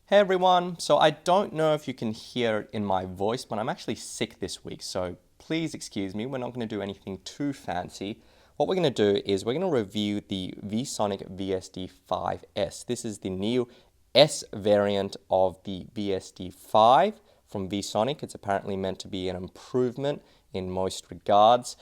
Hey everyone, so I don't know if you can hear it in my voice, but I'm actually sick this week, so please excuse me. We're not going to do anything too fancy. What we're going to do is we're going to review the VSonic VSD5S. This is the new S variant of the VSD5 from VSonic. It's apparently meant to be an improvement in most regards.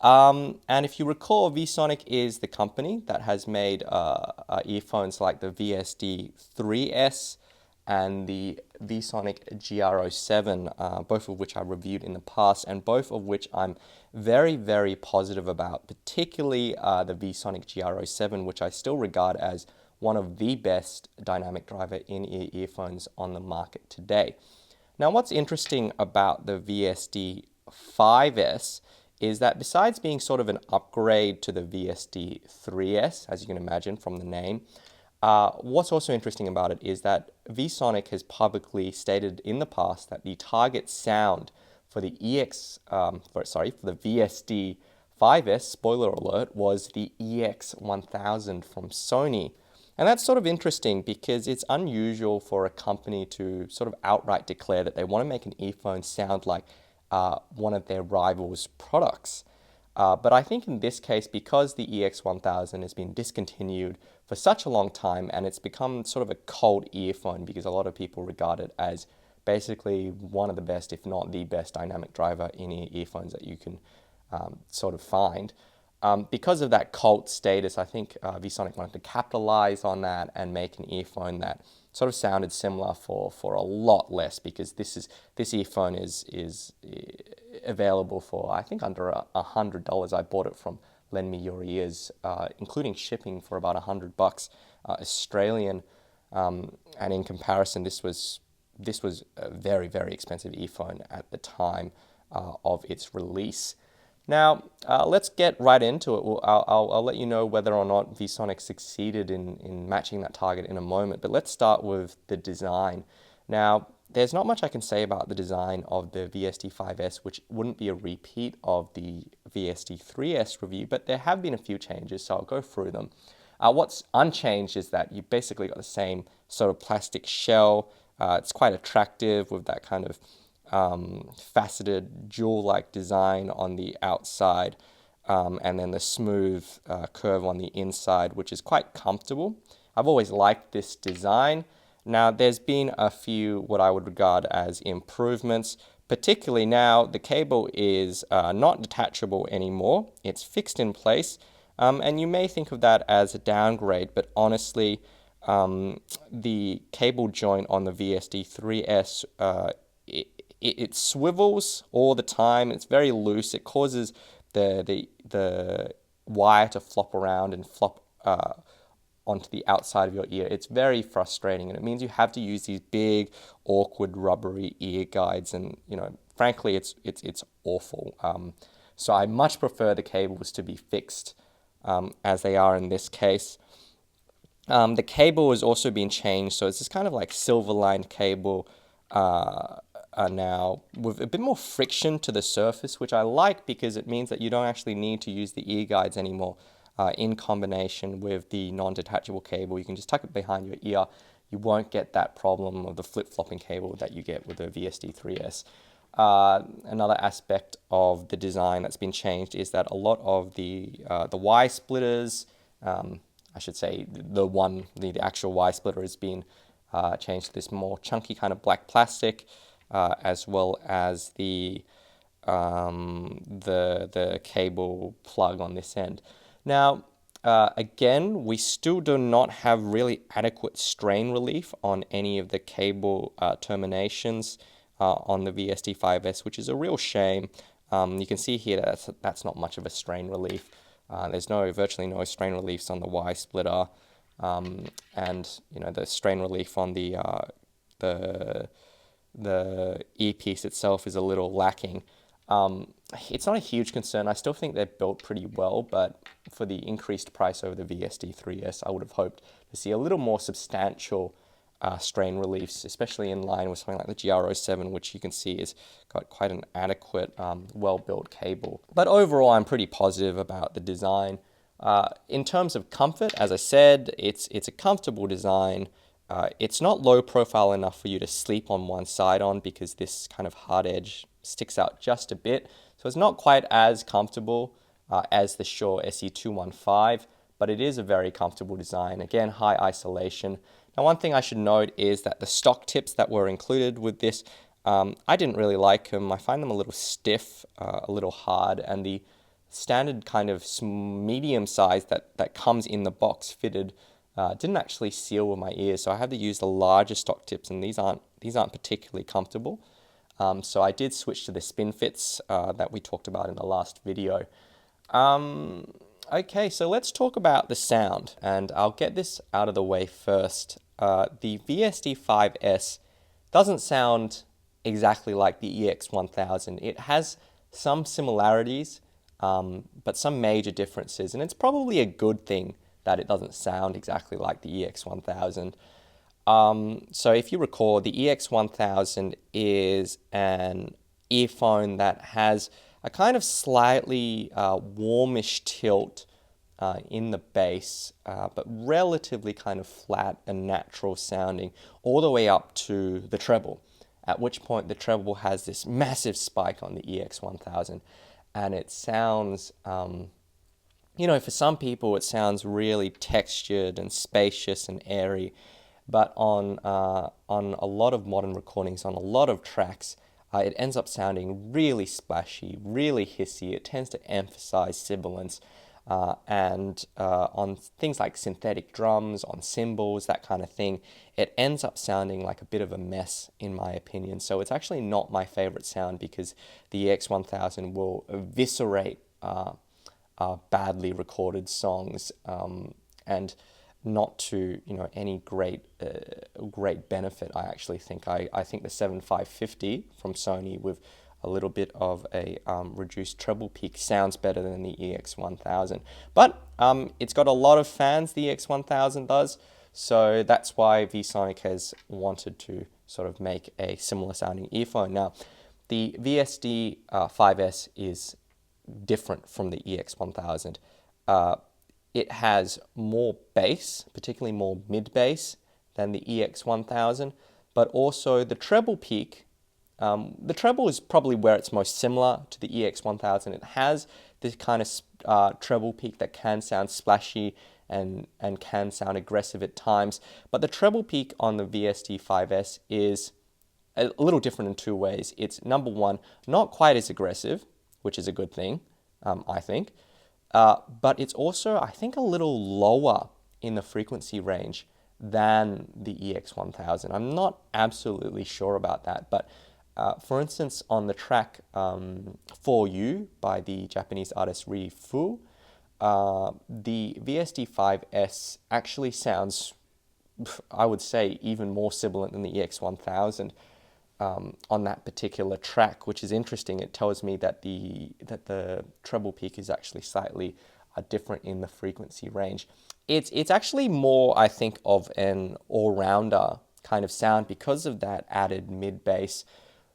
And if you recall, VSonic is the company that has made earphones like the VSD3S and the VSonic GR07, both of which I reviewed in the past, and both of which I'm very, very positive about, particularly the VSonic GR07, which I still regard as one of the best dynamic driver in-ear earphones on the market today. Now, what's interesting about the VSD5S is that besides being sort of an upgrade to the VSD3S, as you can imagine from the name, what's also interesting about it is that VSonic has publicly stated in the past that the target sound for the for the VSD5S, spoiler alert, was the EX1000 from Sony. And that's sort of interesting because it's unusual for a company to sort of outright declare that they want to make an earphone sound like one of their rivals' products. But I think in this case, because the EX1000 has been discontinued for such a long time and it's become sort of a cult earphone because a lot of people regard it as basically one of the best, if not the best, dynamic driver in-ear earphones that you can sort of find. Because of that cult status, I think VSonic wanted to capitalize on that and make an earphone that sort of sounded similar for a lot less, because this earphone is available for, I think, under $100. I bought it from Lend Me Your Ears, including shipping, for about $100 Australian. And in comparison, this was a very, very expensive earphone at the time of its release. Now, let's get right into it. I'll let you know whether or not VSonic succeeded in matching that target in a moment, but let's start with the design. Now, there's not much I can say about the design of the VSD5S, which wouldn't be a repeat of the VSD3S review, but there have been a few changes, so I'll go through them. What's unchanged is that you basically got the same sort of plastic shell. It's quite attractive with that kind of faceted jewel-like design on the outside, and then the smooth curve on the inside, which is quite comfortable. I've always liked this design. Now, there's been a few what I would regard as improvements, particularly now the cable is not detachable anymore. It's fixed in place, and you may think of that as a downgrade, but honestly, the cable joint on the VSD3S, it swivels all the time. It's very loose. It causes the wire to flop around and flop onto the outside of your ear. It's very frustrating, and it means you have to use these big, awkward, rubbery ear guides, and frankly, it's awful. So I much prefer the cables to be fixed, as they are in this case. The cable has also been changed, so it's this kind of like silver-lined cable. Now with a bit more friction to the surface, which I like because it means that you don't actually need to use the ear guides anymore. In combination with the non-detachable cable, you can just tuck it behind your ear. You won't get that problem of the flip-flopping cable that you get with the VSD3S. Another aspect of the design that's been changed is that a lot of the Y splitters, I should say the actual Y splitter has been changed to this more chunky kind of black plastic, as well as the cable plug on this end. Now, again, we still do not have really adequate strain relief on any of the cable terminations on the VSD5S, which is a real shame. You can see here that that's not much of a strain relief. There's virtually no strain reliefs on the Y splitter, and the strain relief on the earpiece itself is a little lacking. It's not a huge concern. I still think they're built pretty well, but for the increased price over the VSD3S, I would have hoped to see a little more substantial strain reliefs, especially in line with something like the GR07, which you can see has got quite an adequate, well-built cable. But overall, I'm pretty positive about the design. In terms of comfort, as I said, it's a comfortable design. It's not low profile enough for you to sleep on one side on because this kind of hard edge sticks out just a bit. So it's not quite as comfortable as the Shure SE215, but it is a very comfortable design. Again, high isolation. Now, one thing I should note is that the stock tips that were included with this, I didn't really like them. I find them a little stiff, a little hard, and the standard kind of medium size that comes in the box fitted didn't actually seal with my ears, so I had to use the larger stock tips, and these aren't particularly comfortable. So I did switch to the spin fits that we talked about in the last video. Okay, so let's talk about the sound, and I'll get this out of the way first. The VSD5S doesn't sound exactly like the EX1000. It has some similarities, but some major differences, and it's probably a good thing that it doesn't sound exactly like the EX1000. So if you recall, the EX1000 is an earphone that has a kind of slightly warmish tilt in the bass, but relatively kind of flat and natural sounding, all the way up to the treble, at which point the treble has this massive spike on the EX1000, and it sounds, you know, for some people it sounds really textured and spacious and airy, but on a lot of modern recordings, on a lot of tracks, it ends up sounding really splashy, really hissy. It tends to emphasize sibilance, and on things like synthetic drums, on cymbals, that kind of thing, it ends up sounding like a bit of a mess, in my opinion. So it's actually not my favorite sound, because the EX1000 will eviscerate badly recorded songs, and not to, you know, any great benefit. I actually think I think the 7550 from Sony with a little bit of a reduced treble peak sounds better than the EX1000, but it's got a lot of fans, the EX1000 does, so that's why VSonic has wanted to sort of make a similar sounding earphone. Now, the VSD5S is different from the EX1000. It has more bass, particularly more mid-bass than the EX1000, but also the treble peak. The treble is probably where it's most similar to the EX1000. It has this kind of treble peak that can sound splashy and can sound aggressive at times, but the treble peak on the VSD5S is a little different in two ways. It's, number one, not quite as aggressive, which is a good thing, I think. But it's also, I think, a little lower in the frequency range than the EX1000. I'm not absolutely sure about that, but for instance, on the track For You by the Japanese artist Rie Fu, the VSD5S actually sounds, I would say, even more sibilant than the EX1000. On that particular track, which is interesting. It tells me that the treble peak is actually slightly different in the frequency range. It's actually more, I think, of an all-rounder kind of sound because of that added mid-bass.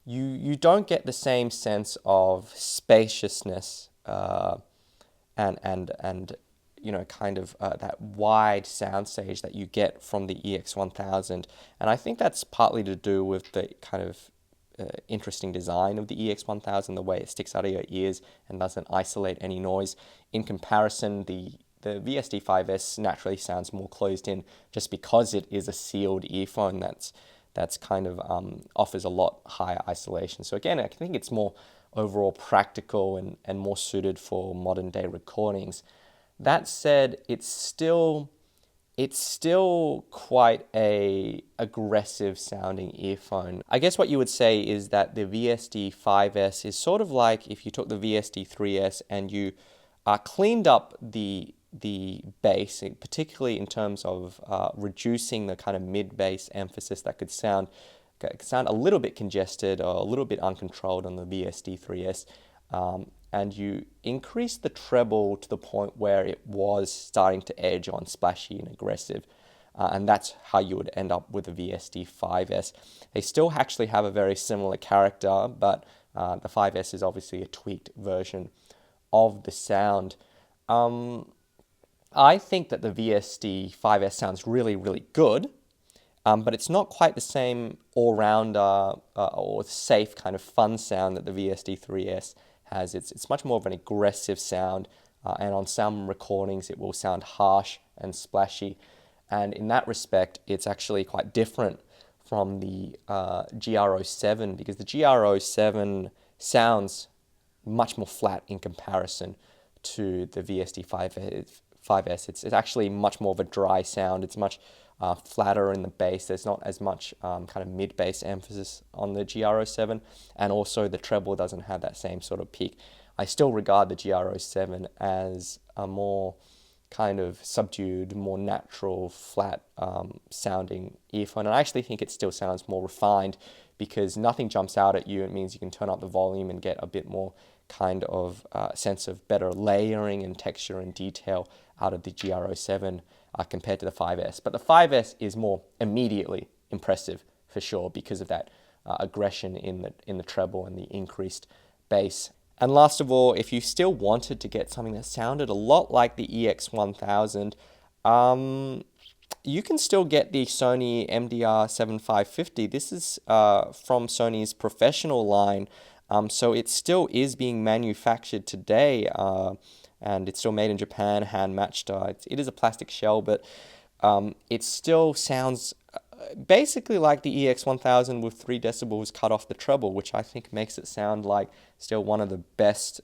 You don't get the same sense of spaciousness and you know, kind of that wide soundstage that you get from the EX1000. And I think that's partly to do with the kind of interesting design of the EX1000, the way it sticks out of your ears and doesn't isolate any noise. In comparison, the VSD5S naturally sounds more closed in just because it is a sealed earphone that's kind of offers a lot higher isolation. So again, I think it's more overall practical and more suited for modern day recordings. That said, it's still quite a aggressive sounding earphone. I guess what you would say is that the VSD5S is sort of like if you took the VSD3S and you cleaned up the bass, particularly in terms of reducing the kind of mid-bass emphasis that could sound a little bit congested or a little bit uncontrolled on the VSD3S. And you increase the treble to the point where it was starting to edge on splashy and aggressive. And that's how you would end up with the VSD5S. They still actually have a very similar character, but the 5S is obviously a tweaked version of the sound. I think that the VSD5S sounds really, really good. but it's not quite the same all-rounder or safe kind of fun sound that the VSD3S has. It's much more of an aggressive sound, and on some recordings it will sound harsh and splashy. And in that respect, it's actually quite different from the GR07, because the GR07 sounds much more flat in comparison to the VSD5S. It's actually much more of a dry sound. It's much flatter in the bass. There's not as much kind of mid-bass emphasis on the GR07, and also the treble doesn't have that same sort of peak. I still regard the GR07 as a more kind of subdued, more natural, flat sounding earphone. And I actually think it still sounds more refined because nothing jumps out at you. It means you can turn up the volume and get a bit more kind of sense of better layering and texture and detail out of the GR07 compared to the 5S. But the 5S is more immediately impressive for sure because of that aggression in the treble and the increased bass. And last of all, if you still wanted to get something that sounded a lot like the EX1000, you can still get the Sony Mdr 7550. This is from Sony's professional line, so it still is being manufactured today, and it's still made in Japan, hand-matched. It is a plastic shell, but it still sounds basically like the EX1000 with 3 decibels cut off the treble, which I think makes it sound like still one of the best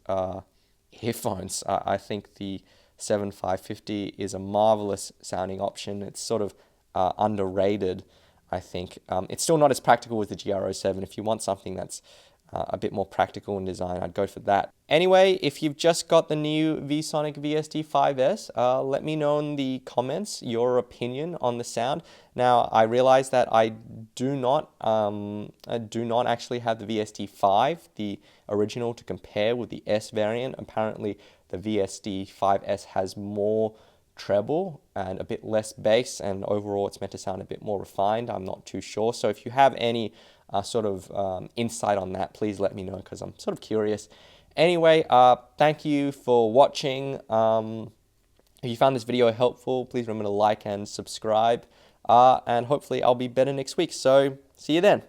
earphones. I think the 7550 is a marvelous sounding option. It's sort of underrated, I think. It's still not as practical as the GR07. If you want something that's a bit more practical in design, I'd go for that. Anyway, if you've just got the new VSonic VSD5S, let me know in the comments your opinion on the sound. Now, I realize that I do not actually have the VSD5, the original, to compare with the S variant. Apparently, the VSD5S has more treble and a bit less bass, and overall it's meant to sound a bit more refined. I'm not too sure. So if you have any sort of insight on that, please let me know, because I'm sort of curious. Anyway, thank you for watching. If you found this video helpful, please remember to like and subscribe, and hopefully I'll be better next week. So see you then.